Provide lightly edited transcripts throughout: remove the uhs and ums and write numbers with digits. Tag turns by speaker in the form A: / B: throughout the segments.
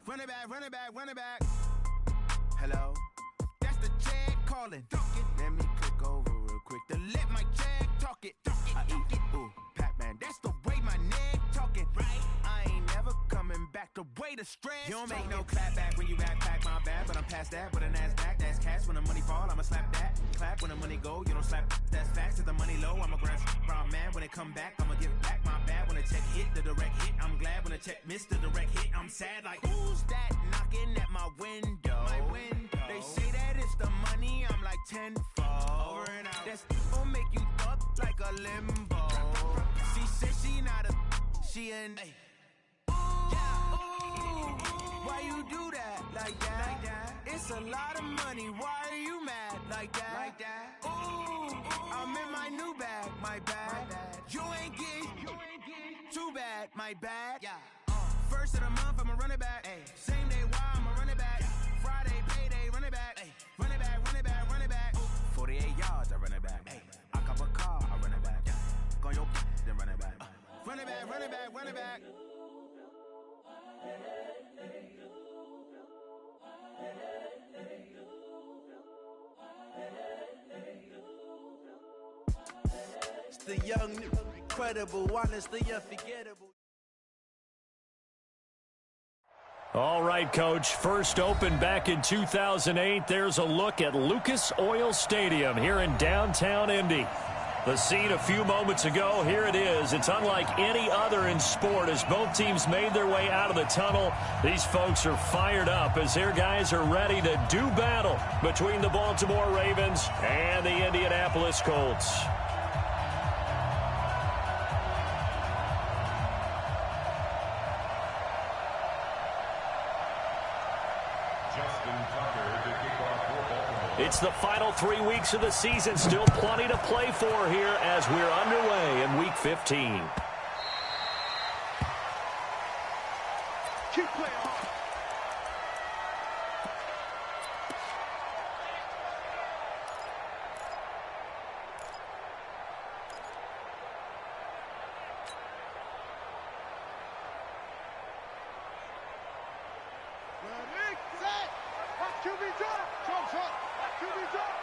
A: Run it back, run it back, run it back. Hello? That's the Jag calling. Let me click over real quick to let my Jag talk it. I eat it, ooh, Pac-Man. That's the way my neck talking. Right? I ain't never coming back the way the stress. You don't make no clap back when you back my bad, but I'm past that with a NASDAQ. That's cash when the money fall, I'ma slap that. Clap when the money go, you don't slap. That's facts. If the money low, I'ma grab brown man. When it come back, I'ma give back my bad. When the check hit, the direct hit. I'm glad when the check missed the direct hit. I'm sad like, who's that knocking at my window? They say that it's the money, I'm like tenfold. Over and out. That's gon' make you up like a limbo. She said she not a, she an. Why you do that like that? It's a lot of money. Why are you mad like that? Ooh, I'm in my new bag, my bad. You ain't get too bad, my bad. First of the month, I'ma run it back. Same day, why I'ma run it back. Friday, payday, run it back. Run it back, run it back, run it back. 48 yards, I run it back. I cop a car, I run it back. Go your then run it back. Run it back, run it back, run it back.
B: It's the young, incredible, honestly unforgettable.
C: All right, Coach. First opened back in 2008. There's a look at Lucas Oil Stadium here in downtown Indy. The scene a few moments ago, here it is. It's unlike any other in sport as both teams made their way out of the tunnel. These folks are fired up as their guys are ready to do battle between the Baltimore Ravens and the Indianapolis Colts. It's the final 3 weeks of the season. Still plenty to play for here as we're underway in Week 15.
D: Keep playing hard. Ready, set, watch QB drop. Jump shot. QB drop.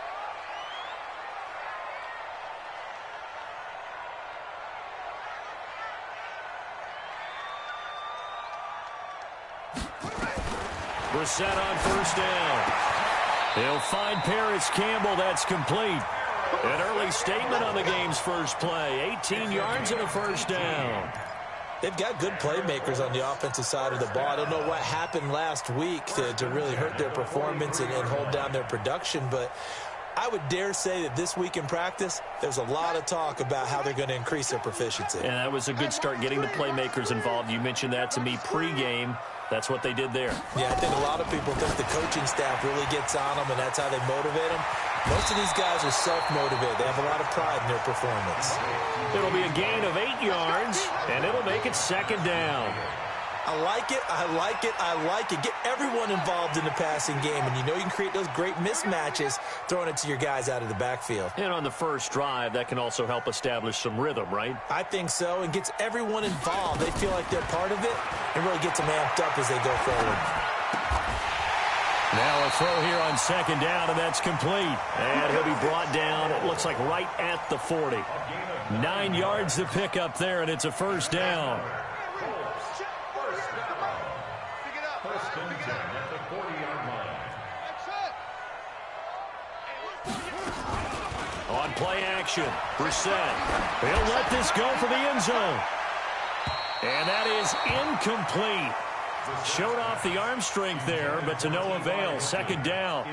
C: Brissett on first down. He'll find Paris Campbell. That's complete. An early statement on the game's first play. 18 yards and a first down.
E: They've got good playmakers on the offensive side of the ball. I don't know what happened last week to really hurt their performance and hold down their production, but I would dare say that this week in practice, there's a lot of talk about how they're going to increase their proficiency.
C: And that was a good start getting the playmakers involved. You mentioned that to me pregame. That's what they did there.
E: Yeah, I think a lot of people think the coaching staff really gets on them, and that's how they motivate them. Most of these guys are self-motivated. They have a lot of pride in their performance.
C: It'll be a gain of 8 yards, and it'll make it second down.
E: I like it, I like it, I like it. Get everyone involved in the passing game, and you know you can create those great mismatches throwing it to your guys out of the backfield.
C: And on the first drive, that can also help establish some rhythm, right?
E: I think so, and gets everyone involved. They feel like they're part of it, and really gets them amped up as they go forward.
C: Now a throw here on second down, and that's complete. And he'll be brought down, it looks like right at the 40. 9 yards to pick up there, and it's a first down. On play action, Brissett. He'll let this go for the end zone. And that is incomplete. Showed off the arm strength there, but to no avail. Second down.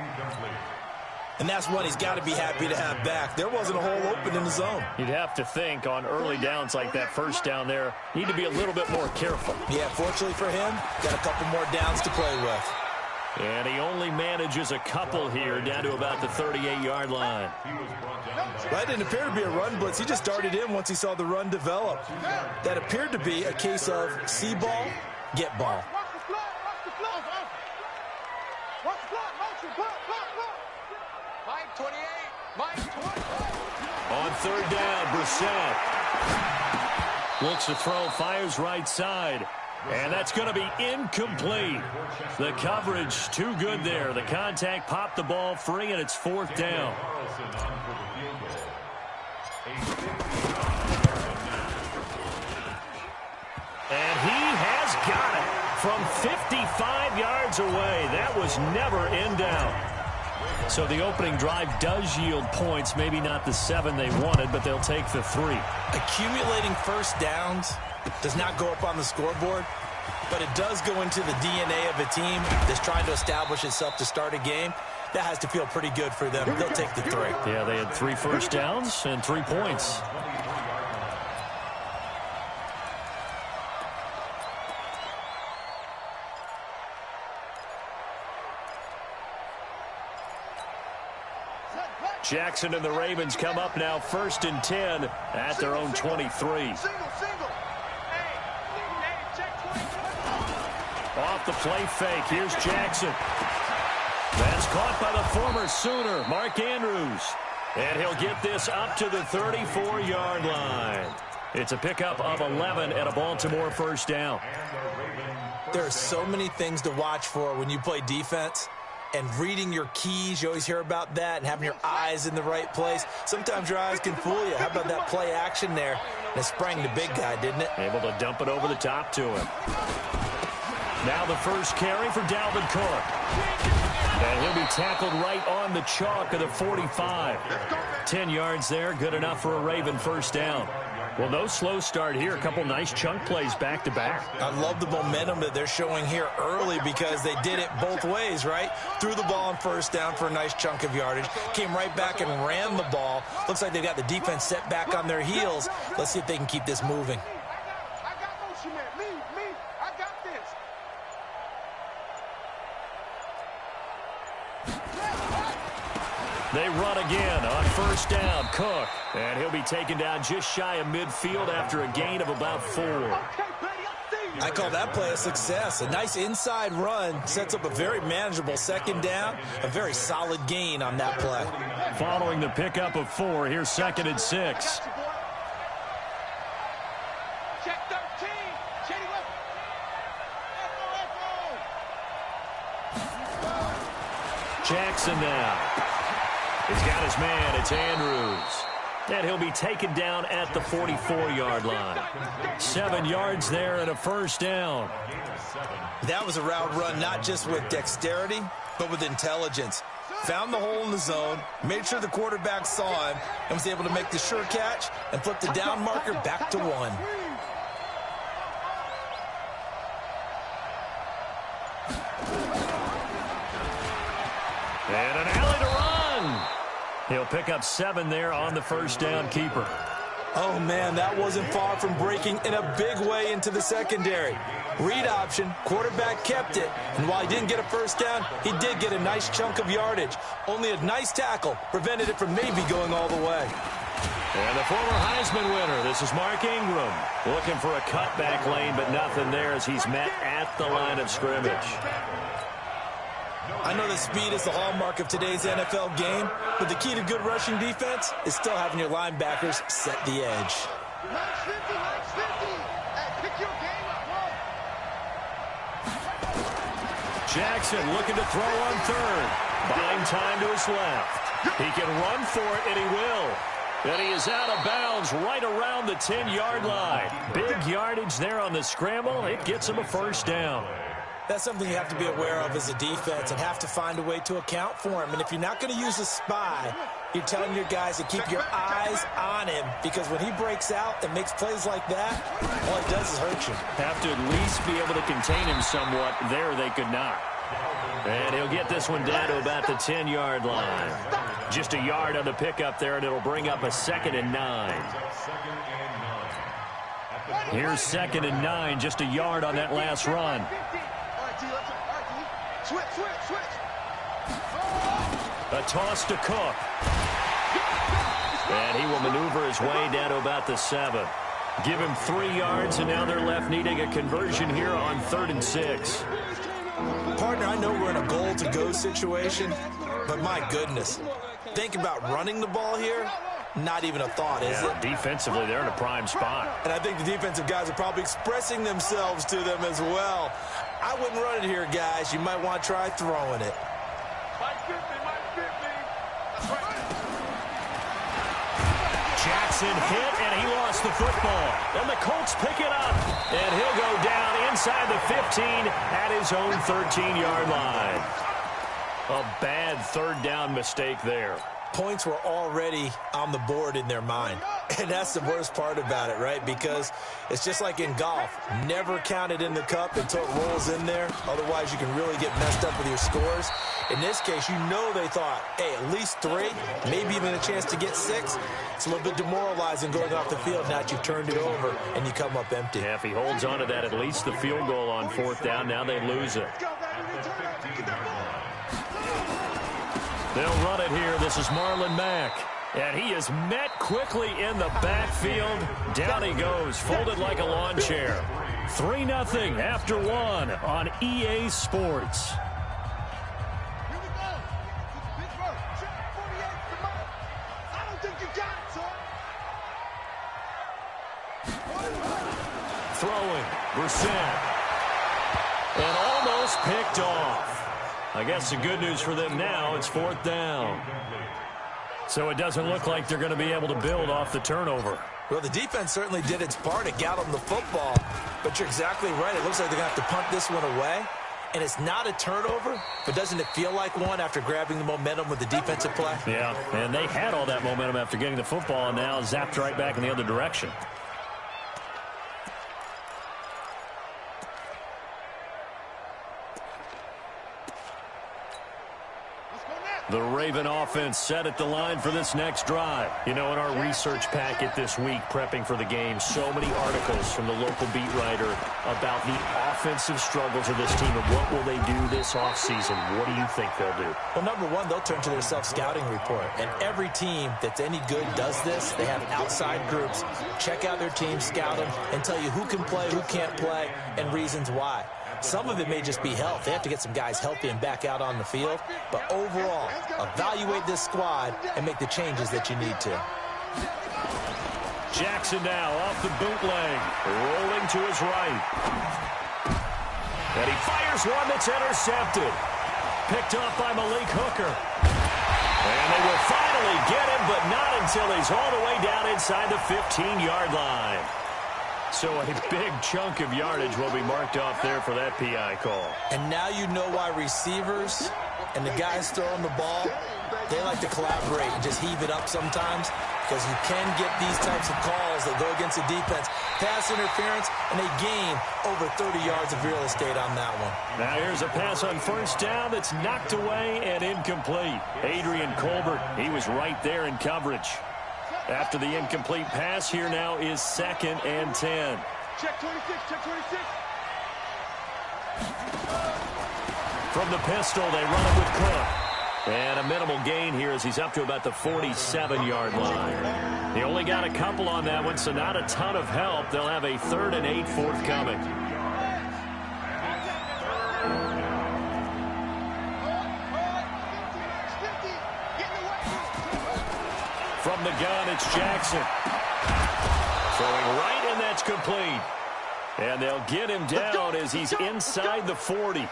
E: And that's what he's got to be happy to have back. There wasn't a hole open in the zone.
C: You'd have to think on early downs like that first down there, need to be a little bit more careful.
E: Yeah, fortunately for him, got a couple more downs to play with.
C: And he only manages a couple here down to about the 38-yard line.
E: That didn't appear to be a run blitz. He just darted in once he saw the run develop. That appeared to be a case of see ball, get ball.
C: On third down, Brissett looks to throw, fires right side. And that's going to be incomplete. The coverage too good there. The contact popped the ball free, and it's 4th down. And he has got it from 55 yards away. That was never in doubt. So the opening drive does yield points. Maybe not the 7 they wanted, but they'll take the 3.
E: Accumulating first downs does not go up on the scoreboard, but it does go into the DNA of a team that's trying to establish itself to start a game. That has to feel pretty good for them. They'll take the 3.
C: Yeah, they had 3 first downs and 3 points. Jackson and the Ravens come up now 1st and 10 at their own 23. Off the play fake. Here's Jackson. That's caught by the former Sooner, Mark Andrews. And he'll get this up to the 34-yard line. It's a pickup of 11 and a Baltimore first down.
E: There are so many things to watch for when you play defense. And reading your keys, you always hear about that, and having your eyes in the right place. Sometimes your eyes can fool you. How about that play action there? And it sprang the big guy, didn't it?
C: Able to dump it over the top to him. Now the first carry for Dalvin Cook. And he'll be tackled right on the chalk of the 45. 10 yards there, good enough for a Raven first down. Well, no slow start here. A couple nice chunk plays back-to-back.
E: I love the momentum that they're showing here early because they did it both ways, right? Threw the ball on first down for a nice chunk of yardage. Came right back and ran the ball. Looks like they've got the defense set back on their heels. Let's see if they can keep this moving.
D: I got motion, man. Me. I got this.
C: They run again on first down. Cook. And he'll be taken down just shy of midfield after a gain of about 4.
E: I call that play a success. A nice inside run sets up a very manageable second down. A very solid gain on that play.
C: Following the pickup of 4, here's 2nd and 6.
D: Check 13. Shady left.
C: Jackson now. He's got his man. It's Andrews. And he'll be taken down at the 44-yard line. 7 yards there and a first down.
E: That was a route run not just with dexterity, but with intelligence. Found the hole in the zone, made sure the quarterback saw him, and was able to make the sure catch and flip the down marker back to 1.
C: And an alley to run. He'll pick up 7 there on the first down keeper.
E: Oh, man, that wasn't far from breaking in a big way into the secondary. Read option, quarterback kept it, and while he didn't get a first down, he did get a nice chunk of yardage. Only a nice tackle prevented it from maybe going all the way.
C: And the former Heisman winner, this is Mark Ingram, looking for a cutback lane, but nothing there as he's met at the line of scrimmage.
E: I know that speed is the hallmark of today's NFL game, but the key to good rushing defense is still having your linebackers set the edge.
D: Nice 50. Hey, pick your game up, bro.
C: Jackson looking to throw on 3rd. Buying time to his left. He can run for it, and he will. And he is out of bounds right around the 10-yard line. Big yardage there on the scramble. It gets him a first down.
E: That's something you have to be aware of as a defense and have to find a way to account for him. And if you're not going to use a spy, you're telling your guys to keep your eyes on him, because when he breaks out and makes plays like that, all it does is hurt you.
C: Have to at least be able to contain him somewhat. There they could not. And he'll get this one down to about the 10-yard line. Just a yard on the pickup there, and it'll bring up a 2nd and 9. Here's 2nd and 9, just a yard on that last run.
D: Switch.
C: A toss to Cook. And he will maneuver his way down to about the 7. Give him 3 yards, and now they're left needing a conversion here on 3rd and 6.
E: Partner, I know we're in a goal-to-go situation, but my goodness. Think about running the ball here. Not even a thought, is it?
C: Defensively, they're in a prime spot.
E: And I think the defensive guys are probably expressing themselves to them as well. I wouldn't run it here, guys. You might want to try throwing it.
D: Might fit me. That's right.
C: Jackson hit, and he lost the football. And the Colts pick it up. And he'll go down inside the 15 at his own 13-yard line. A bad third down mistake there.
E: Points were already on the board in their mind. And that's the worst part about it, right? Because it's just like in golf. Never count it in the cup until it rolls in there. Otherwise, you can really get messed up with your scores. In this case, you know they thought, hey, at least 3, maybe even a chance to get 6. It's a little bit demoralizing going off the field. Now that you've turned it over and you come up empty.
C: Yeah, if he holds on to that, at least the field goal on 4th down. Now they lose it. They'll run it here. This is Marlon Mack. And he is met quickly in the backfield. Down he goes, folded like a lawn chair. 3-0 after 1 on EA Sports.
D: Here we go. Pittsburgh. Check 48 for Mike. I don't think you got it, son.
C: Throwing. Brissett. And almost picked off. I guess the good news for them now, it's 4th down. So it doesn't look like they're going to be able to build off the turnover.
E: Well, the defense certainly did its part to got them the football. But you're exactly right. It looks like they're going to have to punt this one away. And it's not a turnover, but doesn't it feel like one after grabbing the momentum with the defensive play?
C: Yeah, and they had all that momentum after getting the football and now zapped right back in the other direction. The Raven offense set at the line for this next drive. You know, in our research packet this week, prepping for the game, so many articles from the local beat writer about the offensive struggles of this team and what will they do this offseason. What do you think they'll do?
E: Well, number one, they'll turn to their self-scouting report. And every team that's any good does this. They have outside groups. Check out their team, scout them, and tell you who can play, who can't play, and reasons why. Some of it may just be health. They have to get some guys healthy and back out on the field. But overall, evaluate this squad and make the changes that you need to.
C: Jackson now off the bootleg, rolling to his right. And he fires one that's intercepted. Picked off by Malik Hooker. And they will finally get him, but not until he's all the way down inside the 15-yard line. So a big chunk of yardage will be marked off there for that PI call.
E: And now you know why receivers and the guys throwing the ball, they like to collaborate and just heave it up sometimes, because you can get these types of calls that go against the defense. Pass interference, and they gain over 30 yards of real estate on that one.
C: Now here's a pass on 1st down that's knocked away and incomplete. Adrian Colbert, he was right there in coverage. After the incomplete pass, here now is 2nd and 10.
D: Check 26, check 26.
C: From the pistol, they run it with Cook. And a minimal gain here as he's up to about the 47-yard line. They only got a couple on that one, so not a ton of help. They'll have a 3rd and 8 forthcoming. From the gun, it's Jackson. Throwing right, and that's complete. And they'll get him down as he's inside the 40.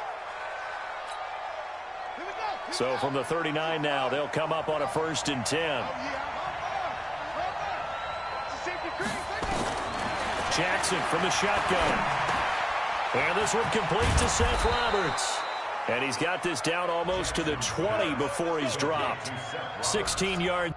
C: So from the 39 now, they'll come up on a 1st and 10. Jackson from the shotgun. And this one complete to Seth Roberts. And he's got this down almost to the 20 before he's dropped. 16 yards.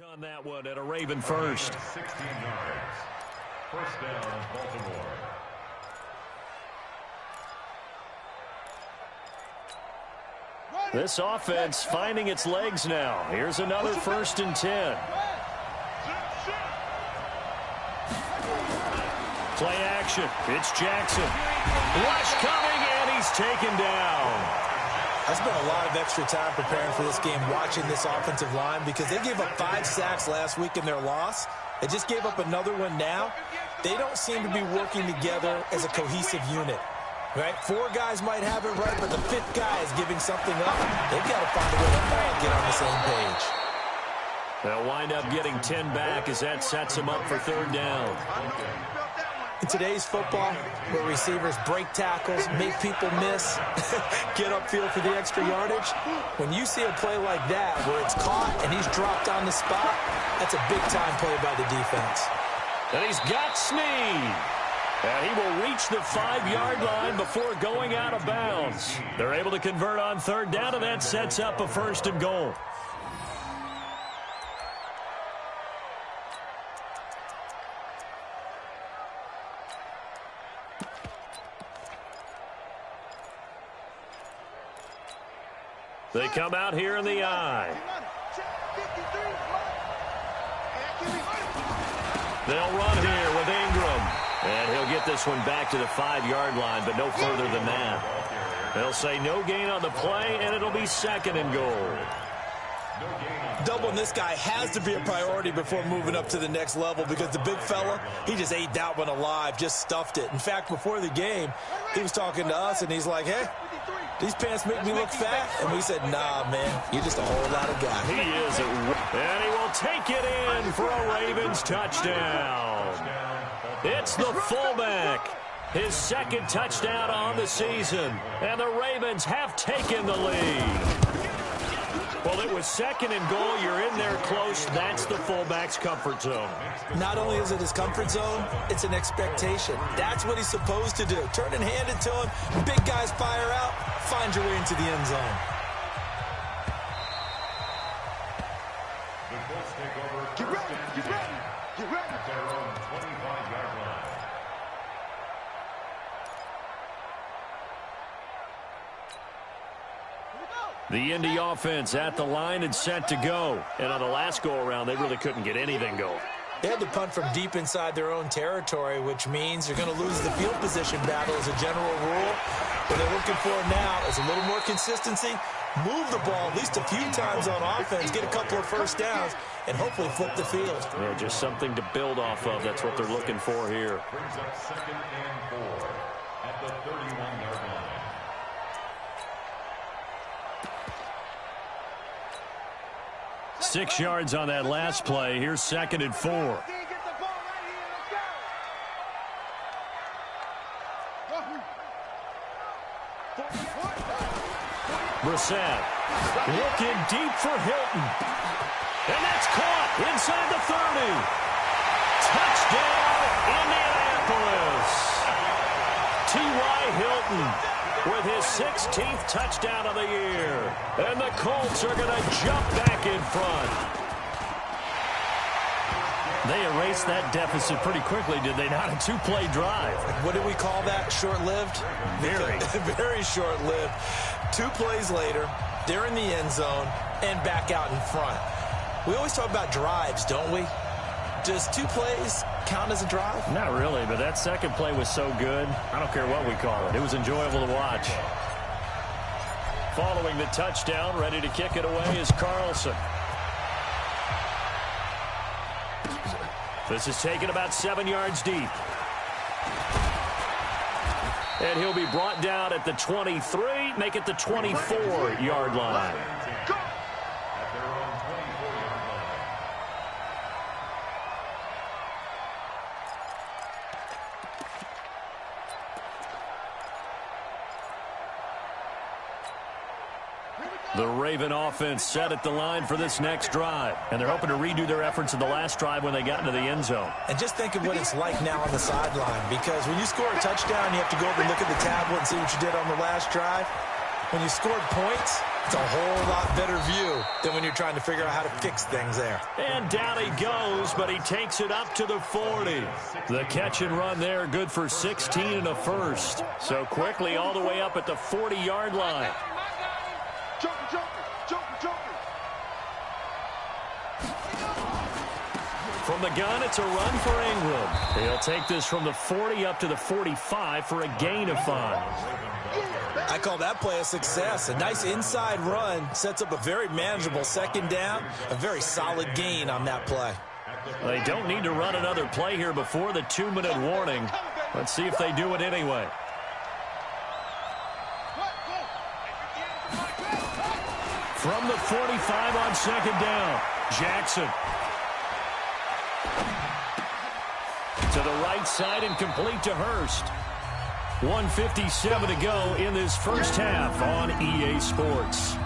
C: On that one at a Raven first.
F: 16 yards. First down, Baltimore.
C: This offense finding its legs now. Here's another 1st and 10. Play action. It's Jackson. Rush coming, and he's taken down.
E: I spent a lot of extra time preparing for this game watching this offensive line because they gave up 5 sacks last week in their loss. They just gave up another one now. They don't seem to be working together as a cohesive unit. Right? 4 guys might have it right, but the 5th guy is giving something up. They've got to find a way to all get on the same page.
C: They'll wind up getting 10 back as that sets them up for 3rd down.
E: In today's football, where receivers break tackles, make people miss, get upfield for the extra yardage, when you see a play like that where it's caught and he's dropped on the spot, that's a big-time play by the defense.
C: And he's got Snead. And he will reach the 5-yard line before going out of bounds. They're able to convert on 3rd down, and that sets up a 1st and goal. They come out here in the I. They'll run here with Ingram. And he'll get this one back to the 5-yard line, but no further than that. They'll say no gain on the play, and it'll be 2nd and goal.
E: Doubling this guy has to be a priority before moving up to the next level because the big fella, he just ate that one alive, just stuffed it. In fact, before the game, he was talking to us, and he's like, hey, these pants make me look fat. And we said, nah, man, you're just a whole lot of guy.
C: He is, and he will take it in for a Ravens touchdown. It's the fullback. His 2nd touchdown on the season. And the Ravens have taken the lead. Well, it was 2nd and goal. You're in there close. That's the fullback's comfort zone.
E: Not only is it his comfort zone, it's an expectation. That's what he's supposed to do. Turn and hand it to him. Big guys fire out. Find your way into the end zone.
F: The Colts take over.
D: Get ready, get ready, get ready.
F: At their own 25-yard line.
C: The Indy offense at the line and set to go. And on the last go-around, they really couldn't get anything going.
E: They had to punt from deep inside their own territory, which means they're going to lose the field position battle as a general rule. What they're looking for now is a little more consistency, move the ball at least a few times on offense, get a couple of 1st downs, and hopefully flip the field.
C: Yeah, just something to build off of. That's what they're looking for here.
F: Brings up 2nd and 4 at the 31-yard line.
C: 6 yards on that last play. Here's 2nd and 4. Brissett looking deep for Hilton. And that's caught inside the 30. Touchdown, Indianapolis. T.Y. Hilton with his 16th touchdown of the year. And the Colts are going to jump back in front. They erased that deficit pretty quickly, did they not? A 2-play drive.
E: What did we call that? Short-lived?
C: Very.
E: Very short-lived. 2 plays later, they're in the end zone and back out in front. We always talk about drives, don't we? Does 2 plays count as a drive?
C: Not really, but that 2nd play was so good. I don't care what we call it. It was enjoyable to watch. Following the touchdown, ready to kick it away is Carlson. This is taken about 7 yards deep. And he'll be brought down at the 23, make it the 24-yard line. The Raven offense set at the line for this next drive. And they're hoping to redo their efforts in the last drive when they got into the end zone.
E: And just think of what it's like now on the sideline. Because when you score a touchdown, you have to go over and look at the tablet and see what you did on the last drive. When you scored points, It's a whole lot better view than when you're trying to figure out how to fix things there.
C: And down he goes, but he takes it up to the 40. The catch and run there, good for 16 and a first. So quickly all the way up at the 40-yard line. From the gun, it's a run for Ingram. He'll take this from the 40 up to the 45 for a gain of 5.
E: I call that play a success. A nice inside run sets up a very manageable second down, a very solid gain on that play.
C: They don't need to run another play here before the 2-minute warning. Let's see if they do it anyway. From the 45 on second down, Jackson. To the right side and complete to Hurst. 1:57 to go in this first half on EA Sports.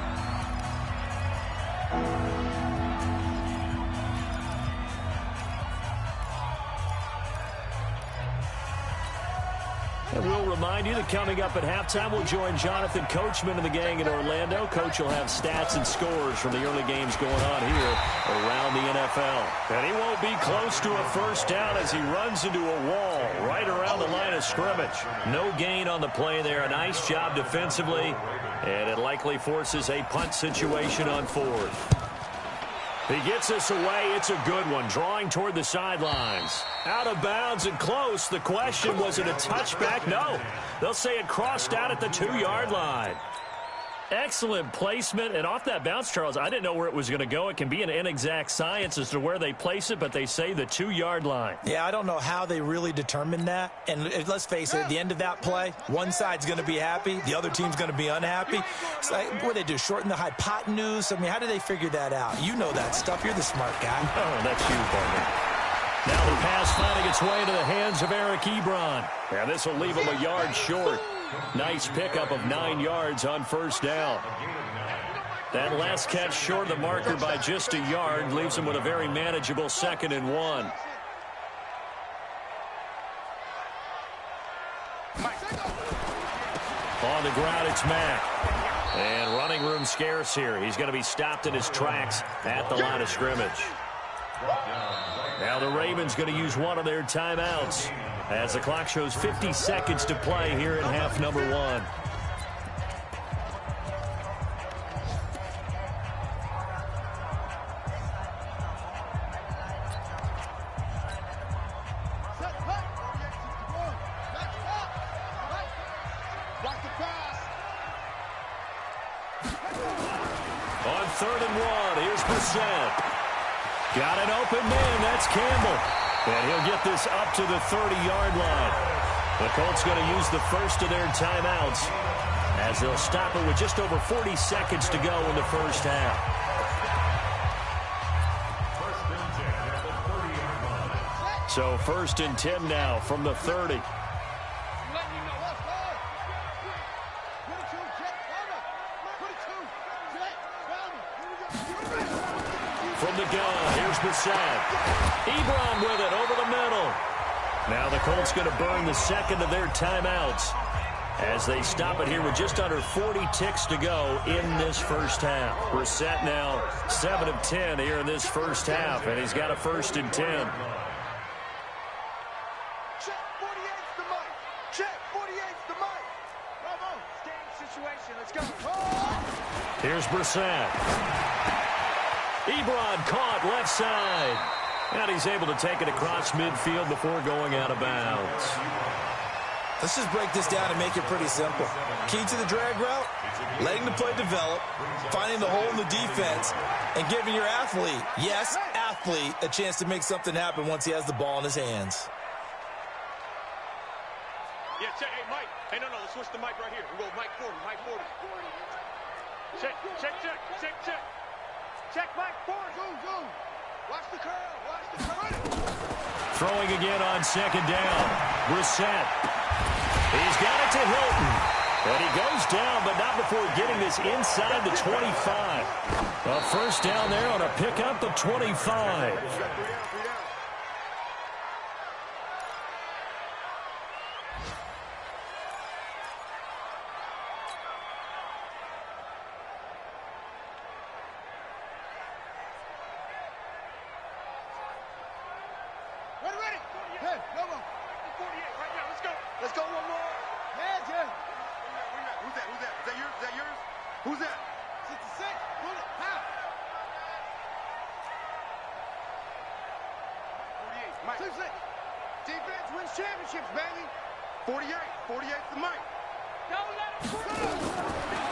C: And we'll remind you that coming up at halftime, we'll join Jonathan Coachman and the gang in Orlando. Coach will have stats and scores from the early games going on here around the NFL. And he won't be close to a first down as he runs into a wall right around the line of scrimmage. No gain on the play there. A nice job defensively. And it likely forces a punt situation on fourth. He gets this away. It's a good one. Drawing toward the sidelines. Out of bounds and close. The question, was it a touchback? No. They'll say it crossed out at the 2-yard line. Excellent placement. And off that bounce, Charles, I didn't know where it was going to go. It can be an inexact science as to where they place it, but they say the 2-yard line.
E: Yeah, I don't know how they really determined that. And let's face it, at the end of that play, one side's going to be happy, the other team's going to be unhappy. It's like, what do they do, shorten the hypotenuse? I mean, how do they figure that out? You know that stuff. You're the smart guy.
C: Oh, that's you, partner. Now the pass finding its way into the hands of Eric Ebron. And this will leave him a yard short. Nice pickup of 9 yards on first down. That last catch short of the marker by just a yard leaves him with a very manageable 2nd and 1. On the ground, it's Mack. And running room scarce here. He's going to be stopped in his tracks at the line of scrimmage. Now the Ravens going to use one of their timeouts as the clock shows 50 seconds to play here in half number 1. On 3rd and 1, here's Brissett. Got an open man, that's Campbell. And he'll get this up to the 30-yard line. The Colts going to use the first of their timeouts as they'll stop it with just over 40 seconds to go in the first half. So 1st and 10 now from the 30. From the gun, here's Brissett. Ebron with it over the middle. Now the Colts going to burn the second of their timeouts as they stop it here with just under 40 ticks to go in this first half. Brissett now 7 of 10 here in this first half, and he's got a 1st and 10.
D: Check 48's the mic. Check 48's the mic. Bravo. Game situation. Let's go.
C: Here's Brissett. Ebron caught left side. And he's able to take it across midfield before going out of bounds.
E: Let's just break this down and make it pretty simple. Key to the drag route, letting the play develop, finding the hole in the defense, and giving your athlete, yes, athlete, a chance to make something happen once he has the ball in his hands.
G: Yeah, check. Hey, Mike. Hey, no, let's switch the mic right here. We'll go Mike 40, Mike 40. Check. Check, Mike 40. Zoom. Watch the curl.
C: Throwing again on second down. Brissett. He's got it to Hilton. And he goes down, but not before getting this inside the 25. A first down there on a pickup of 25.
D: Let's go one more. Yeah, yeah.
G: Who's that? Who's that? Is that yours? Is that yours? Who's that?
D: 66. Put it. Half.
G: 48. Mike.
D: 66. Defense wins championships, baby.
G: 48. 48's the Mike.
D: Don't let him through.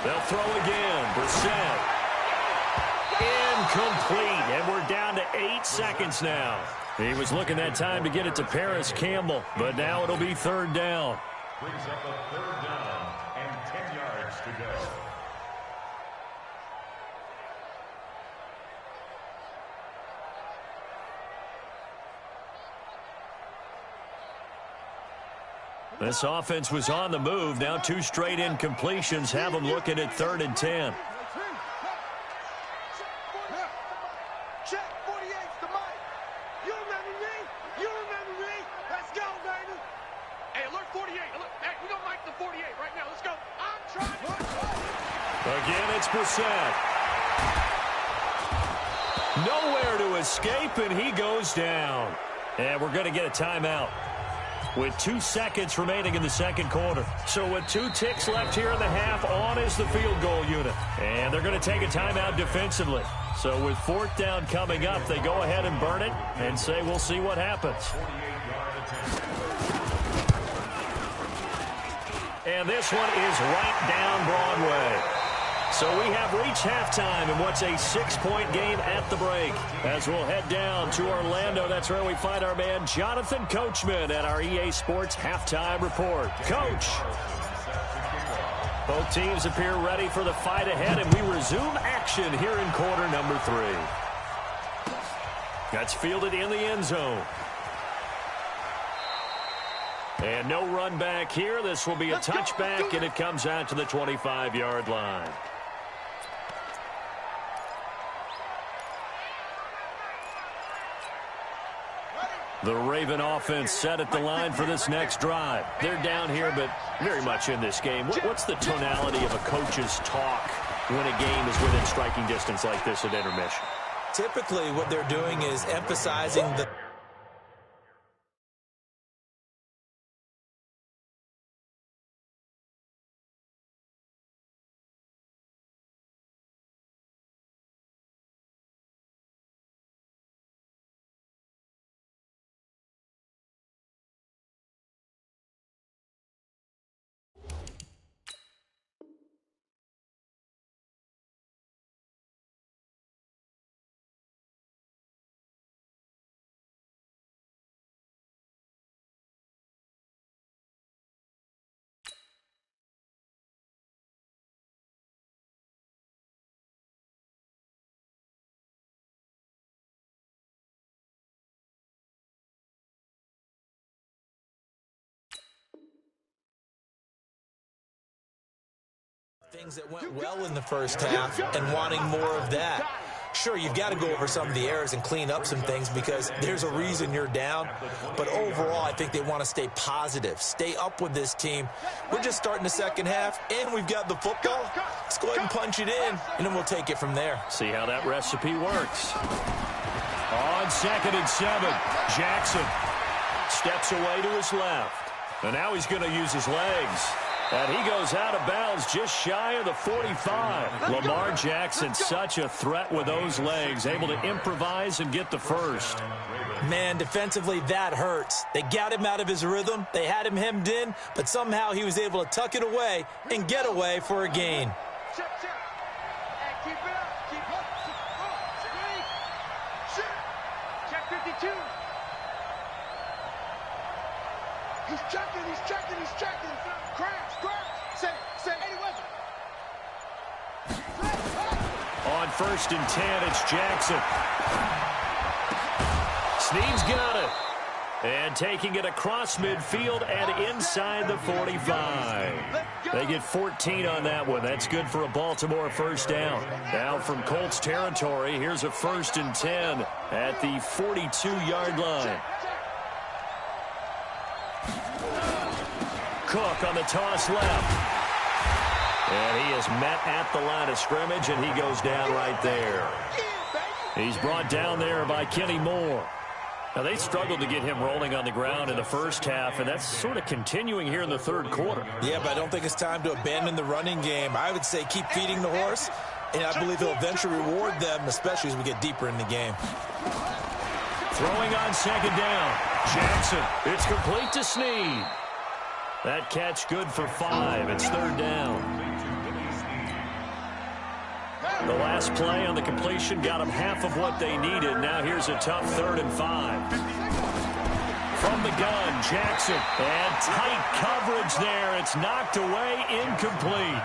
C: They'll throw again. Brissett. Incomplete. And we're down to 8 seconds now. He was looking that time to get it to Paris Campbell, but now it'll be 3rd down.
F: Brings up a 3rd down and 10 yards to go.
C: This offense was on the move. Now 2 straight incompletions have them looking at 3rd and 10.
D: Check 48's the Mike. You remember me? You remember me? Let's go, baby.
G: Hey, alert 48. Alert. Hey, we gonna Mike the 48 right now. Let's go. I'm trying to...
C: Again, it's Brissett. Nowhere to escape, and he goes down. And we're going to get a timeout with 2 seconds remaining in the 2nd quarter. So with 2 ticks left here in the half, on is the field goal unit. And they're going to take a timeout defensively. So with 4th down coming up, they go ahead and burn it and say we'll see what happens. And this one is right down Broadway. So we have reached halftime in what's a 6-point game at the break. As we'll head down to Orlando, that's where we find our man Jonathan Coachman at our EA Sports Halftime Report. Coach. Both teams appear ready for the fight ahead, and we resume action here in quarter number 3. That's fielded in the end zone. And no run back here. This will be a touchback, and it comes out to the 25-yard line. The Raven offense set at the line for this next drive. They're down here, but very much in this game. What's the tonality of a coach's talk when a game is within striking distance like this at intermission?
E: Typically, what they're doing is emphasizing the... things that went well in the first half and wanting more of that. Sure, you've got to go over some of the errors and clean up some things because there's a reason you're down. But overall, I think they want to stay positive, stay up with this team. We're just starting the second half, and we've got the football. Let's go ahead and punch it in, and then we'll take it from there.
C: See how that recipe works. On 2nd and 7, Jackson steps away to his left. And now he's going to use his legs. And he goes out of bounds just shy of the 45. Lamar Jackson, such a threat with those legs, able to improvise and get the first.
E: Man, defensively, that hurts. They got him out of his rhythm. They had him hemmed in, but somehow he was able to tuck it away and get away for a gain.
D: Check. Hey, keep it up. Keep up. Check 52. He's checking. Crash. Say, any weapon.
C: On 1st and 10, it's Jackson. Snead's got it. And taking it across midfield and inside the 45. They get 14 on that one. That's good for a Baltimore first down. Now from Colts territory, here's a 1st and 10 at the 42-yard line. Cook on the toss left. And he is met at the line of scrimmage, and he goes down right there. He's brought down there by Kenny Moore. Now, they struggled to get him rolling on the ground in the first half, and that's sort of continuing here in the third quarter.
E: Yeah, but I don't think it's time to abandon the running game. I would say keep feeding the horse, and I believe he'll eventually reward them, especially as we get deeper in the game.
C: Throwing on second down. Jackson. It's complete to Snead. That catch good for 5. It's third down. The last play on the completion got them half of what they needed. Now here's a tough 3rd and 5. From the gun, Jackson. And tight coverage there. It's knocked away, incomplete.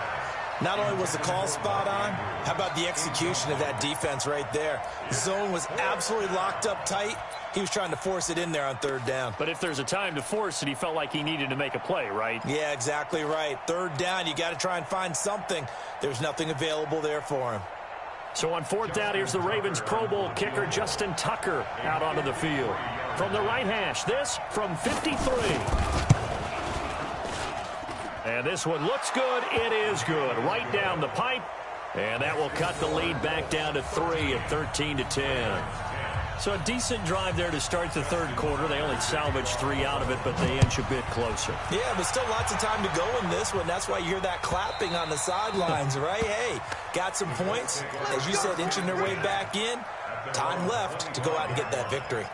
E: Not only was the call spot on, how about the execution of that defense right there? The zone was absolutely locked up tight. He was trying to force it in there on 3rd down.
C: But if there's a time to force it, he felt like he needed to make a play, right?
E: Yeah, exactly right. 3rd down, you got to try and find something. There's nothing available there for him.
C: So on 4th down, here's the Ravens Pro Bowl kicker Justin Tucker out onto the field. From the right hash, this from 53. And this one looks good. It is good. Right down the pipe. And that will cut the lead back down to 3 at 13-10. So a decent drive there to start the third quarter. They only salvaged 3 out of it, but they inch a bit closer.
E: Yeah, but still lots of time to go in this one. That's why you hear that clapping on the sidelines, right? Hey, got some points. As you said, inching their way back in. Time left to go out and get that victory.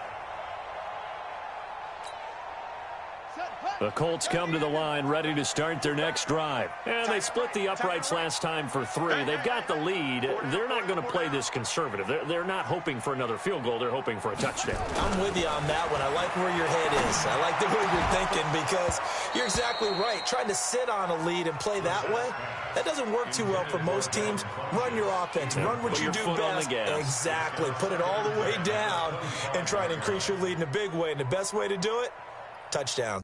C: The Colts come to the line ready to start their next drive. And they split the uprights last time for 3. They've got the lead. They're not going to play this conservative. They're not hoping for another field goal. They're hoping for a touchdown.
E: I'm with you on that one. I like where your head is. I like the way you're thinking because you're exactly right. Trying to sit on a lead and play that way, that doesn't work too well for most teams. Run your offense. Run what you do best. Exactly. Put it all the way down and try and increase your lead in a big way. And the best way to do it, touchdown.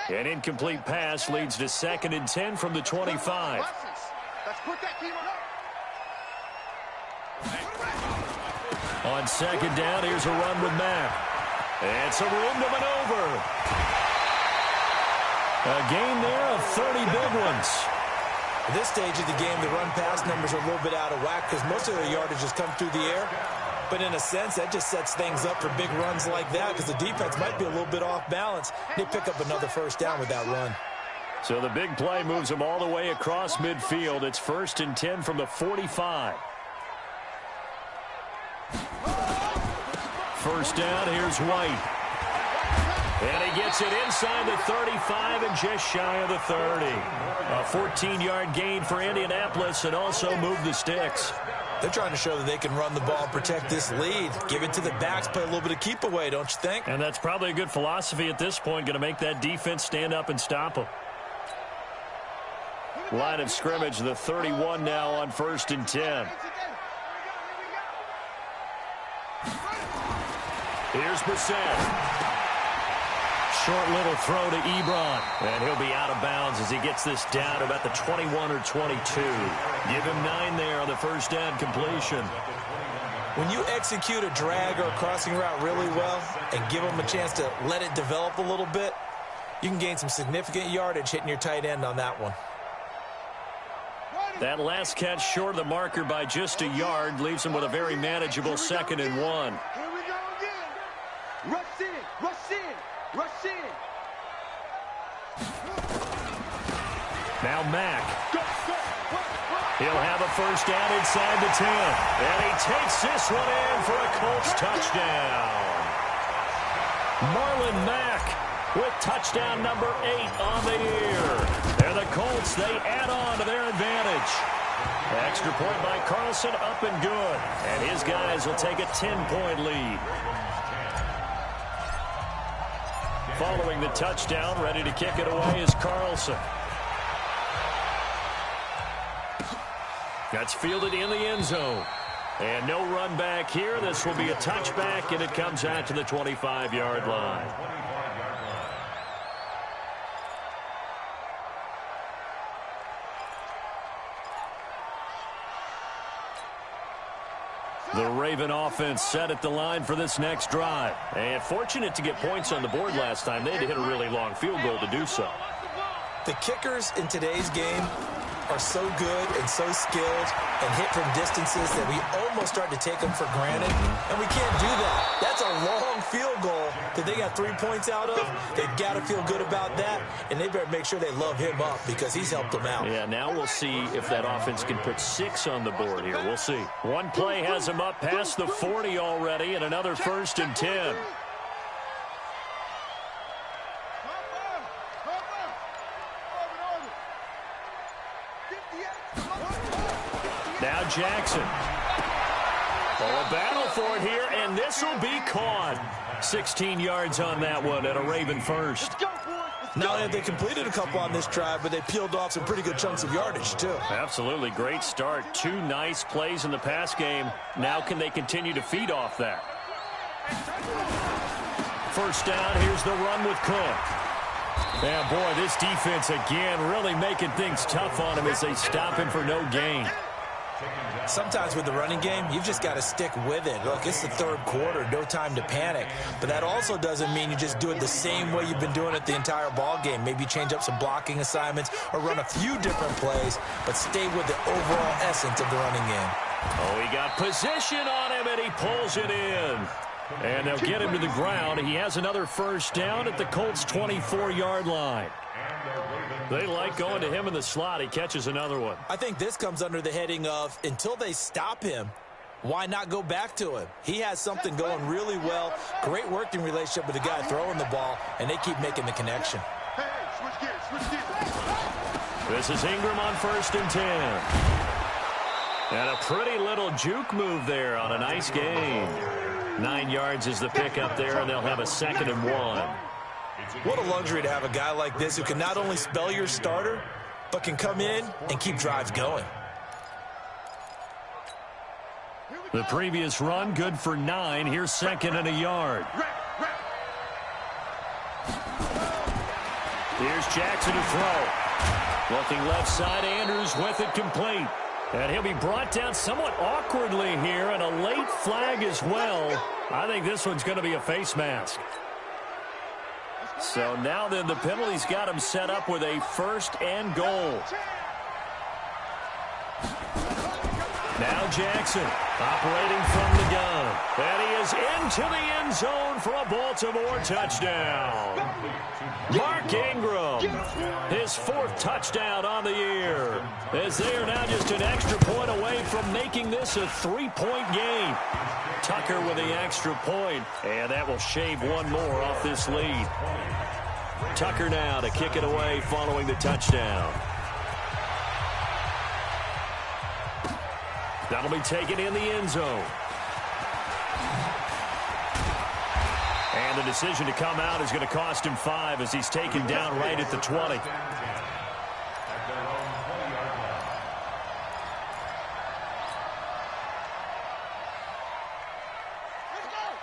C: An incomplete pass leads to 2nd and 10 from the 25. On 2nd down, here's a run with Mack. It's a room to maneuver. A gain there of 30 big ones.
E: At this stage of the game, the run-pass numbers are a little bit out of whack because most of their yardage has come through the air. But in a sense, that just sets things up for big runs like that because the defense might be a little bit off balance. They pick up another 1st down with that run.
C: So the big play moves them all the way across midfield. It's 1st and 10 from the 45. 1st down, here's White. And he gets it inside the 35 and just shy of the 30. A 14-yard gain for Indianapolis and also move the sticks.
E: They're trying to show that they can run the ball and protect this lead. Give it to the backs, play a little bit of keep away, don't you think?
C: And that's probably a good philosophy at this point, going to make that defense stand up and stop them. Line of scrimmage, the 31 now on 1st and 10. Here's Brissett. Short little throw to Ebron. And he'll be out of bounds as he gets this down to about the 21 or 22. Give him 9 there on the 1st down completion.
E: When you execute a drag or a crossing route really well and give them a chance to let it develop a little bit, you can gain some significant yardage hitting your tight end on that one.
C: That last catch short of the marker by just a yard leaves him with a very manageable 2nd and 1.
D: Here we go again. Rush in, rush in, rush in.
C: Now Mack. He'll have a first down inside the 10. And he takes this one in for a Colts touchdown. Marlon Mack with touchdown number 8 on the year. And the Colts, they add on to their advantage. Extra point by Carlson, up and good. And his guys will take a 10-point lead. Following the touchdown, ready to kick it away is Carlson. That's fielded in the end zone. And no run back here. This will be a touchback, and it comes out to the 25-yard line. The Raven offense set at the line for this next drive. And fortunate to get points on the board last time. They had to hit a really long field goal to do so.
E: The kickers in today's game are so good and so skilled and hit from distances that we almost start to take them for granted, and we can't do that. That's a long field goal that they got 3 points out of. They've got to feel good about that, and they better make sure they love him up because he's helped them out.
C: Yeah, now we'll see if that offense can put 6 on the board here. We'll see. One play has him up past the 40 already, and another 1st and 10. Now Jackson. Oh, a battle for it here, and this will be caught. 16 yards on that one and a Raven first.
E: Not only have they completed a couple on this drive, but they peeled off some pretty good chunks of yardage, too.
C: Absolutely. Great start. 2 nice plays in the pass game. Now can they continue to feed off that? First down. Here's the run with Cook. Yeah, boy, this defense again really making things tough on him as they stop him for no gain.
E: Sometimes with the running game, you've just got to stick with it. Look, it's the 3rd quarter, no time to panic. But that also doesn't mean you just do it the same way you've been doing it the entire ball game. Maybe change up some blocking assignments or run a few different plays, but stay with the overall essence of the running game.
C: Oh, he got position on him, and he pulls it in. And they'll get him to the ground. He has another first down at the Colts' 24-yard line. They like going to him in the slot. He catches another one.
E: I think this comes under the heading of until they stop him, why not go back to him? He has something going really well. Great working relationship with the guy throwing the ball, and they keep making the connection.
C: This is Ingram on 1st and 10. And a pretty little juke move there on a nice gain. 9 yards is the pickup there, and they'll have a 2nd and 1.
E: What a luxury to have a guy like this who can not only spell your starter, but can come in and keep drives going.
C: The previous run, good for 9. Here's 2nd and a yard. Here's Jackson to throw. Looking left side, Andrews with it complete. And he'll be brought down somewhat awkwardly here, and a late flag as well. I think this one's going to be a face mask. So now then the penalty's got him set up with a 1st and goal. Now Jackson operating from the gun. And he is into the end zone for a Baltimore touchdown. Mark Ingram, his 4th touchdown on the year. As they are now just an extra point away from making this a 3-point game. Tucker with the extra point, and that will shave one more off this lead. Tucker now to kick it away following the touchdown. That'll be taken in the end zone. And the decision to come out is going to cost him 5 as he's taken down right at the 20.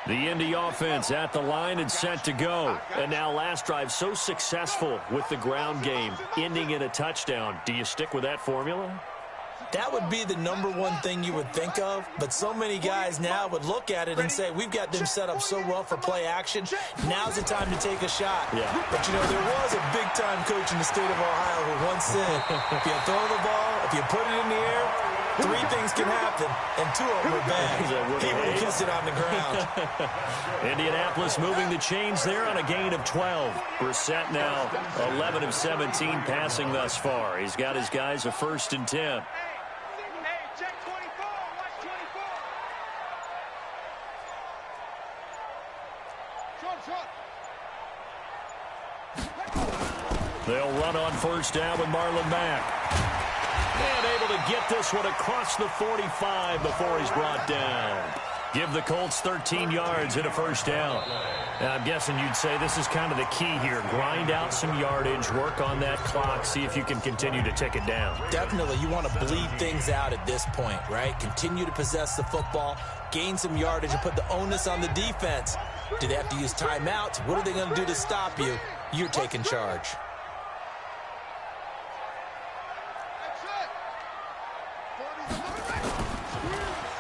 C: The Indy offense at the line and set to go. And now last drive so successful with the ground game, ending in a touchdown. Do you stick with that formula?
E: That would be the #1 thing you would think of, but so many guys now would look at it and say, we've got them set up so well for play action, now's the time to take a shot.
C: Yeah.
E: But, you know, there was a big-time coach in the state of Ohio who once said, if you throw the ball, if you put it in the air, 3 things can happen, and 2 of them are bad. He would have it on the ground.
C: Indianapolis moving the chains there on a gain of 12. Brissett now 11 of 17 passing thus far. He's got his guys a 1st and 10.
D: Hey, check 24. Watch 24.
C: They'll run on 1st down with Marlon Mack. And able to get this one across the 45 before he's brought down. Give the Colts 13 yards and a 1st down. And I'm guessing you'd say this is kind of the key here. Grind out some yardage, work on that clock, see if you can continue to tick it down.
E: Definitely, you want to bleed things out at this point, right? Continue to possess the football, gain some yardage, and put the onus on the defense. Do they have to use timeouts? What are they going to do to stop you? You're taking charge.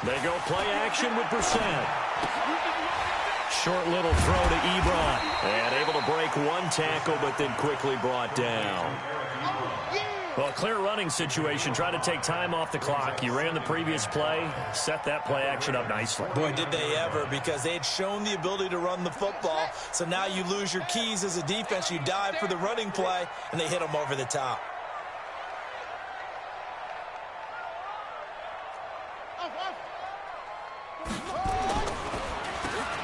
C: They go play action with Brissett. Short little throw to Ebron. And able to break one tackle, but then quickly brought down. Well, clear running situation. Try to take time off the clock. You ran the previous play. Set that play action up nicely.
E: Boy, did they ever, because they had shown the ability to run the football. So now you lose your keys as a defense. You dive for the running play, and they hit them over the top.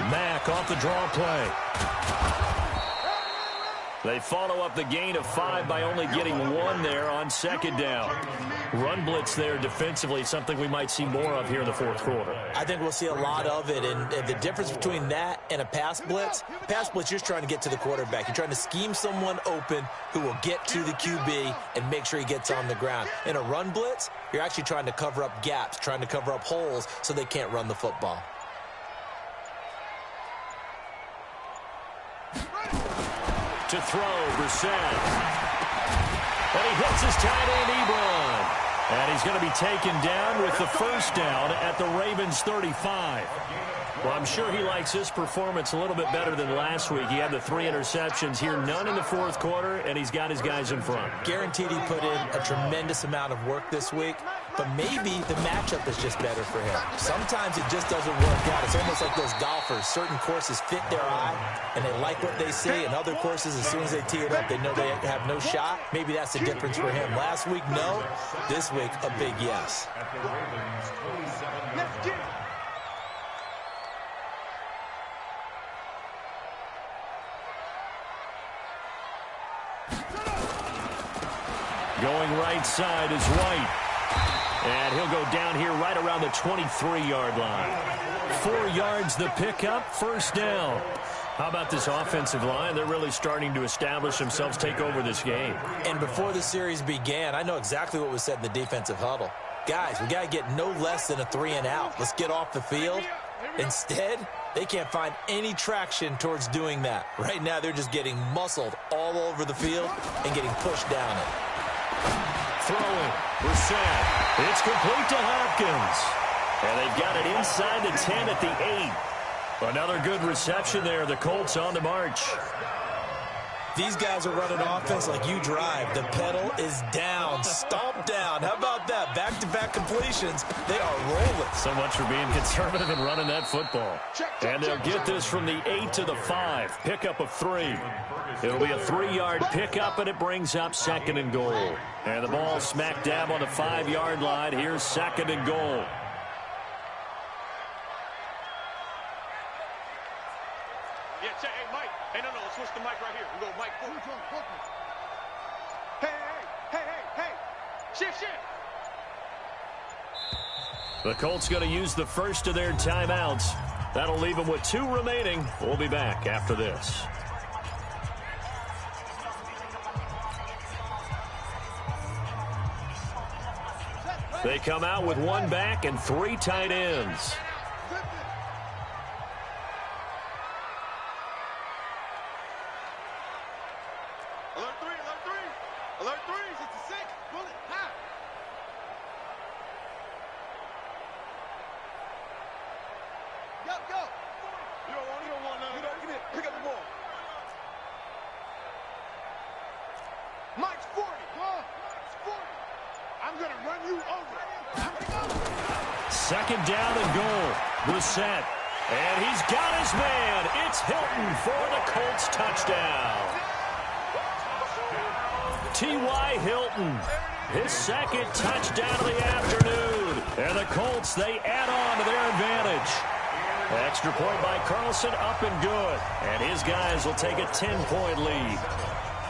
C: Mack off the draw play. They follow up the gain of 5 by only getting 1 there on 2nd down. Run blitz there defensively, something we might see more of here in the 4th quarter.
E: I think we'll see a lot of it, and the difference between that and a pass blitz, you're just trying to get to the quarterback. You're trying to scheme someone open who will get to the QB and make sure he gets on the ground. In a run blitz, you're actually trying to cover up gaps, trying to cover up holes so they can't run the football.
C: To throw, Brissett. And he hits his tight end, Ebron. And he's going to be taken down with the 1st down at the Ravens' 35. Well, I'm sure he likes his performance a little bit better than last week. He had the 3 interceptions here, none in the 4th quarter, and he's got his guys in front.
E: Guaranteed he put in a tremendous amount of work this week, but maybe the matchup is just better for him. Sometimes it just doesn't work out. It's almost like those golfers. Certain courses fit their eye, and they like what they see, and other courses, as soon as they tee it up, they know they have no shot. Maybe that's the difference for him. Last week, no. This week, a big yes.
C: Going right side is White. And he'll go down here right around the 23-yard line. 4 yards the pickup, 1st down. How about this offensive line? They're really starting to establish themselves, take over this game.
E: And before the series began, I know exactly what was said in the defensive huddle. Guys, we got to get no less than a 3 and out. Let's get off the field. Instead, they can't find any traction towards doing that. Right now, they're just getting muscled all over the field and getting pushed down it.
C: Throwing, Brissett. It's complete to Hopkins. And they've got it inside the 10 at the 8. Another good reception there. The Colts on the march.
E: These guys are running offense like you drive. The pedal is down, stomped down. How about that? Back-to-back completions. They are rolling.
C: So much for being conservative and running that football. And they'll get this from the 8 to the 5. Pickup of 3. It'll be a 3-yard pickup, and it brings up 2nd and goal. And the ball smack dab on the 5-yard line. Here's 2nd and goal.
G: Yeah, check. Hey, Mike. Hey, no, let's switch the mic right here. We go Mike 4.
D: Hey. Shift.
C: The Colts going to use the first of their timeouts. That'll leave them with 2 remaining. We'll be back after this. They come out with 1 back and 3 tight ends.
D: Alert 3, 66, bullet, high. Go. You don't want none of that. Get in, pick up the ball. Mike's 40. Mike's 40. I'm going to run you over.
C: 2nd down and goal. Brissett And he's got his man. It's Hilton for the Colts touchdown. T.Y. Hilton, his second touchdown of the afternoon. And the Colts, they add on to their advantage. Extra point by Carlson, up and good. And his guys will take a 10-point lead.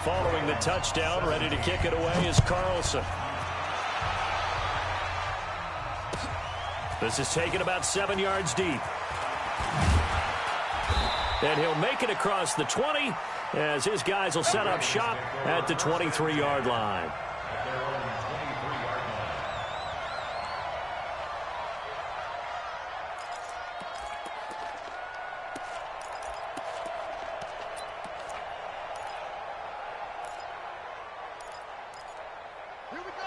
C: Following the touchdown, ready to kick it away is Carlson. This is taken about 7 yards deep. And he'll make it across the 20 as his guys will set up shop at the 23-yard line.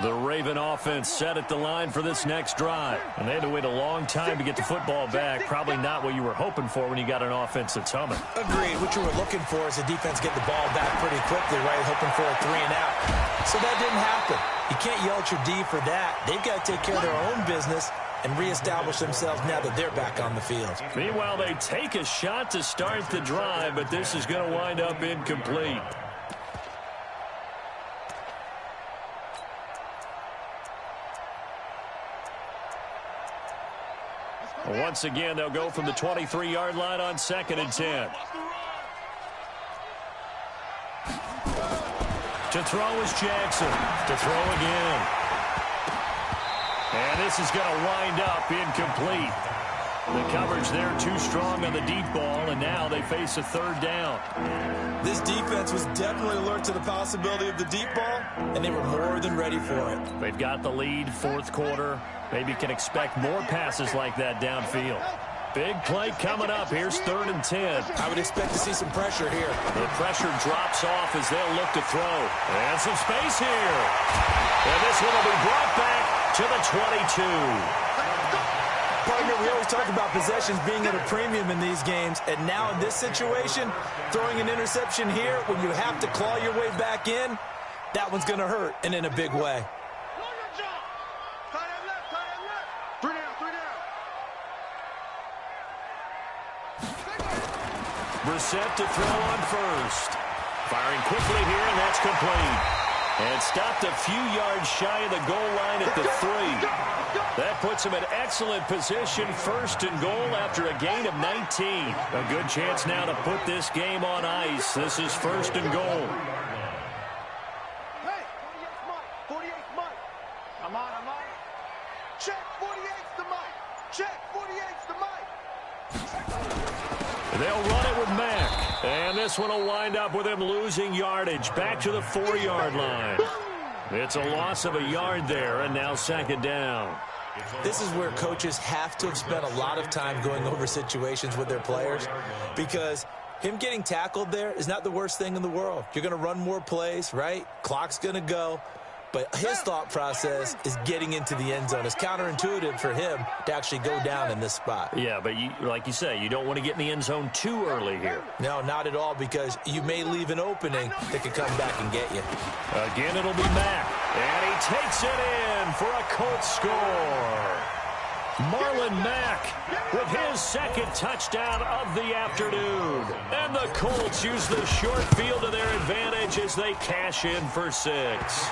C: The Raven offense set at the line for this next drive. And they had to wait a long time to get the football back. Probably not what you were hoping for when you got an offense that's humming.
E: Agreed. What you were looking for is the defense get the ball back pretty quickly, right? Hoping for a 3-and-out. So that didn't happen. You can't yell at your D for that. They've got to take care of their own business and reestablish themselves now that they're back on the field.
C: Meanwhile, they take a shot to start the drive, but this is going to wind up incomplete. Once again, they'll go from the 23-yard line on 2nd and 10. To throw is Jackson. To throw again. And this is going to wind up incomplete. The coverage there too strong on the deep ball, and now they face a 3rd down.
E: This defense was definitely alert to the possibility of the deep ball, and they were more than ready for it.
C: They've got the lead, 4th quarter. Maybe can expect more passes like that downfield. Big play coming up. Here's 3rd and 10.
E: I would expect to see some pressure here.
C: The pressure drops off as they'll look to throw. And some space here. And this one will be brought back to the 22.
E: Partner, we always talk about possessions being at a premium in these games, and now in this situation, throwing an interception here when you have to claw your way back in, that one's going to hurt, and in a big way.
C: Brissett to throw on first. Firing quickly here, and that's complete. And stopped a few yards shy of the goal line at the 3. That puts him in excellent position, 1st and goal after a gain of 19. A good chance now to put this game on ice. This is 1st and goal.
D: Hey, 48's Mike. I'm on. Check, 48's the Mike. Check, 48's the Mike.
C: They'll run it with Mack. And this one will wind up with him losing yardage back to the 4-yard line. It's a loss of a yard there, and now 2nd down.
E: This is where coaches have to have spent a lot of time going over situations with their players, because him getting tackled there is not the worst thing in the world. You're going to run more plays, right? Clock's going to go. But his thought process is getting into the end zone. It's counterintuitive for him to actually go down in this spot.
C: Yeah, but like you say, you don't want to get in the end zone too early here.
E: No, not at all, because you may leave an opening that could come back and get you.
C: Again, it'll be Mack. And he takes it in for a Colts score. Marlon Mack with his 2nd touchdown of the afternoon. And the Colts use the short field to their advantage as they cash in for 6.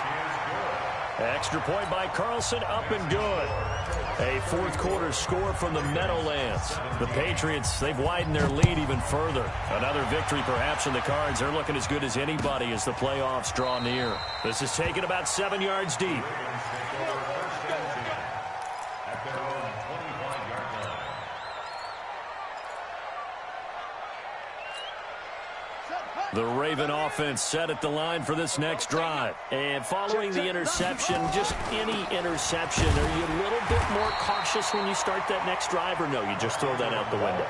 C: Extra point by Carlson, up and good. A 4th quarter score from the Meadowlands. The Patriots, they've widened their lead even further. Another victory perhaps in the cards. They're looking as good as anybody as the playoffs draw near. This is taken about 7 yards deep. The Raven offense set at the line for this next drive. And following the interception, just any interception, are you a little bit more cautious when you start that next drive, or no, you just throw that out the window?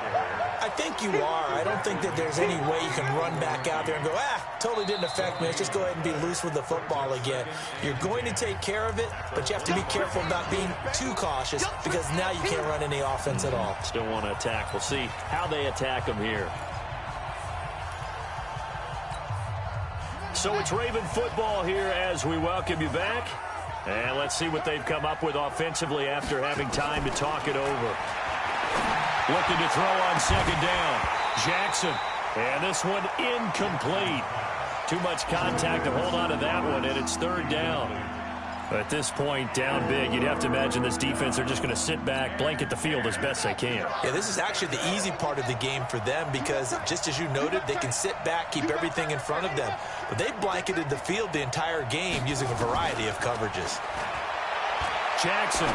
E: I think you are. I don't think that there's any way you can run back out there and go, totally didn't affect me. Let's just go ahead and be loose with the football again. You're going to take care of it, but you have to be careful about being too cautious, because now you can't run any offense at all.
C: Still want to attack. We'll see how they attack them here. So it's Raven football here as we welcome you back. And let's see what they've come up with offensively after having time to talk it over. Looking to throw on second down. Jackson. And this one incomplete. Too much contact to hold on to that one, and it's third down. At this point, down big, you'd have to imagine this defense, they're just going to sit back, blanket the field as best they can.
E: Yeah, this is actually the easy part of the game for them because, just as you noted, they can sit back, keep everything in front of them. But they blanketed the field the entire game using a variety of coverages.
C: Jackson.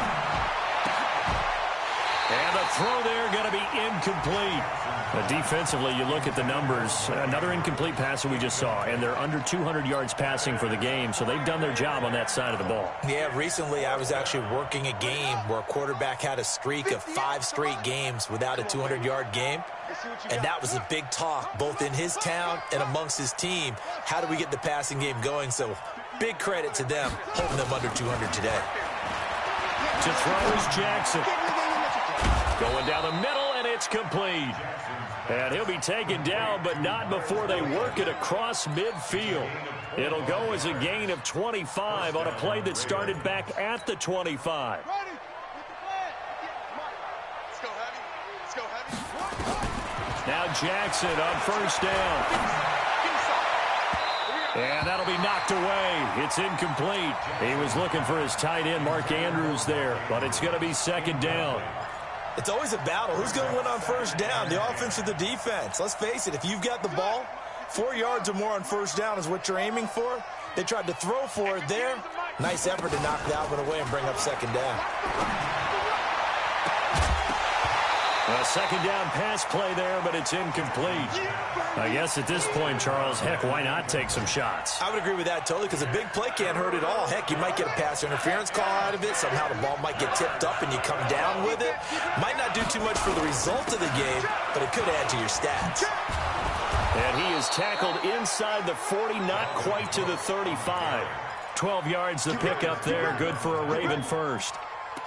C: And the throw there going to be incomplete. But defensively, you look at the numbers. Another incomplete pass that we just saw, and they're under 200 yards passing for the game, so they've done their job on that side of the ball.
E: Yeah, recently I was actually working a game where a quarterback had a streak of 5 straight games without a 200-yard game, and that was a big talk both in his town and amongst his team. How do we get the passing game going? So big credit to them holding them under 200 today.
C: To throw is Jackson. Going down the middle, and it's complete. And he'll be taken down, but not before they work it across midfield. It'll go as a gain of 25 on a play that started back at the 25. Now Jackson on first down. And that'll be knocked away. It's incomplete. He was looking for his tight end, Mark Andrews, there, but it's going to be second down.
E: It's always a battle. Who's going to win on first down, the offense or the defense? Let's face it, if you've got the ball, 4 yards or more on first down is what you're aiming for. They tried to throw for it there. Nice effort to knock that one away and bring up second down.
C: A second down pass play there, but it's incomplete. I guess at this point, Charles, heck, why not take some shots?
E: I would agree with that totally because a big play can't hurt at all. Heck, you might get a pass interference call out of it. Somehow the ball might get tipped up and you come down with it. Might not do too much for the result of the game, but it could add to your stats.
C: And he is tackled inside the 40, not quite to the 35. 12 yards to pick up there. Good for a Raven first.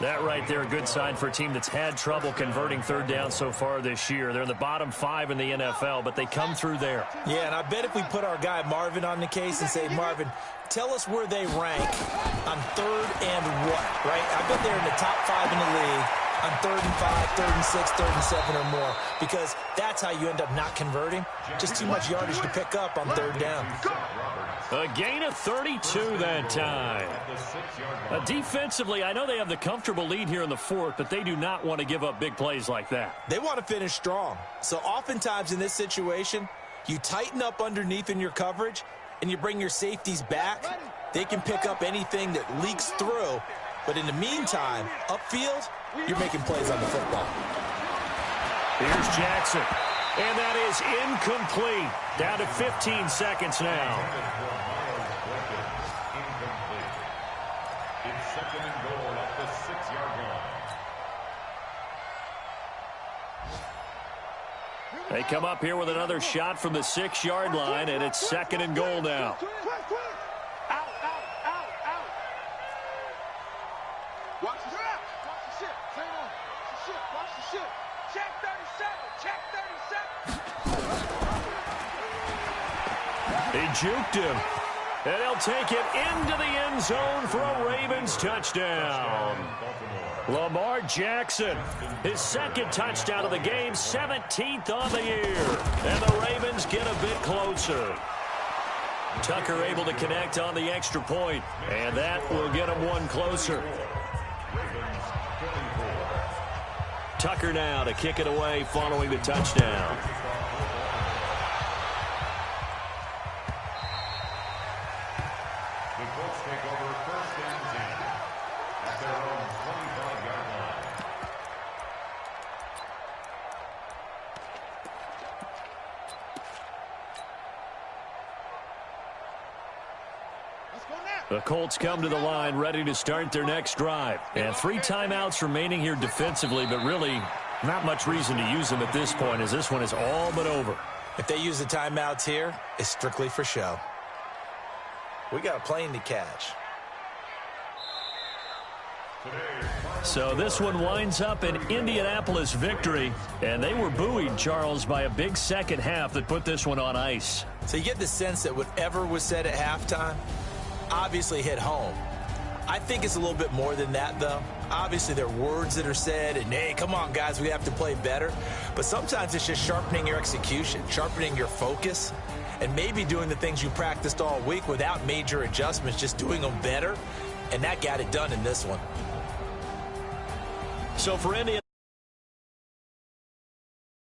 C: That right there, a good sign for a team that's had trouble converting third down so far this year. They're in the bottom 5 in the NFL, but they come through there.
E: Yeah, and I bet if we put our guy Marvin on the case and say, Marvin, tell us where they rank on third and what, right? I bet they're in the top 5 in the league on 3rd and 5, 3rd and 6, 3rd and 7 or more, because that's how you end up not converting. Just too much yardage to pick up on third down.
C: A gain of 32 that time. Defensively, I know they have the comfortable lead here in the 4th, but they do not want to give up big plays like that.
E: They want to finish strong. So oftentimes in this situation, you tighten up underneath in your coverage, and you bring your safeties back. They can pick up anything that leaks through. But in the meantime, upfield, you're making plays on the football.
C: Here's Jackson. And that is incomplete. Down to 15 seconds now.
F: It's second and goal at the 6-yard line.
C: They come up here with another shot from the 6-yard line, and it's second and goal now.
D: Watch the shit. Watch the shit. Train on. Watch the shit. Watch the shit. Check 37. Check 37.
C: He juked him. And he'll take it into the end zone for a Ravens touchdown. Lamar Jackson, his second touchdown of the game, 17th on the year. And the Ravens get a bit closer. Tucker able to connect on the extra point, and that will get him one closer. Tucker now to kick it away following the touchdown.
F: The Colts take over first and 10 at their own 25-yard line.
D: Let's go now.
C: The Colts come to the line ready to start their next drive. And 3 timeouts remaining here defensively, but really not much reason to use them at this point as this one is all but over.
E: If they use the timeouts here, it's strictly for show. We got a plane to catch.
C: So this one winds up an Indianapolis victory, and they were buoyed, Charles, by a big second half that put this one on ice.
E: So you get the sense that whatever was said at halftime obviously hit home. I think it's a little bit more than that, though. Obviously, there are words that are said, and, hey, come on, guys, we have to play better. But sometimes it's just sharpening your execution, sharpening your focus, and maybe doing the things you practiced all week without major adjustments, just doing them better. And that got it done in this one.
C: So for Indianapolis,